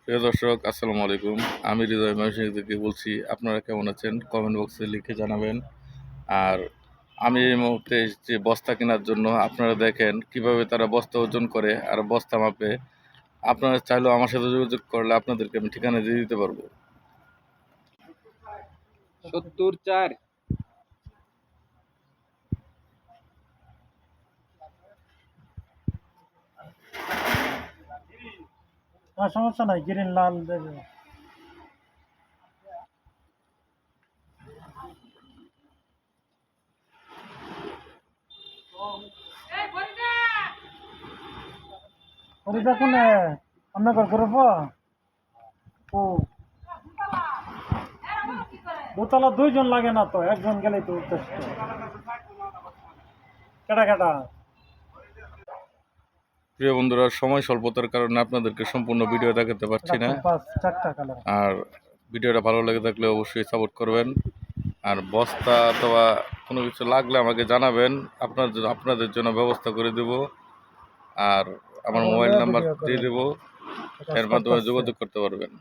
প্রিয় দর্শক, আসসালামু আলাইকুম। আমি হৃদয় ময়মনসিংহ থেকে বলছি। আপনারা কেমন আছেন? কমেন্ট বক্সে লিখে জানাবেন। আর আমি এই মুহূর্তে এসেছি বস্তা কেনার জন্য। আপনারা দেখেন কিভাবে তারা বস্তা ওজন করে আর বস্তা মাপে। আপনারা চাইলেও আমার সাথে যোগাযোগ করলে আপনাদেরকে আমি ঠিকানা দিয়ে দিতে পারবো। ৭০-৪ সমস্যা নাই, গ্রিন লাল দেবে। কোনে অন্য গ্রুপ ও দোতলা দুইজন লাগে না তো, একজন গেলেই তো যথেষ্ট। কেটা কেটা প্রিয় বন্ধুরা, সময় স্বল্পতার কারণে আপনাদেরকে সম্পূর্ণ ভিডিও দেখাতে পারছি না। চারটা কালার। আর ভিডিওটা ভালো লেগে থাকলে অবশ্যই সাপোর্ট করবেন। আর বস্তা অথবা কোনো কিছু লাগলে আমাকে জানাবেন, আপনাদের জন্য ব্যবস্থা করে দেব। আর আমার মোবাইল নাম্বার দিয়ে দেবো, এর মাধ্যমে যোগাযোগ করতে পারবেন।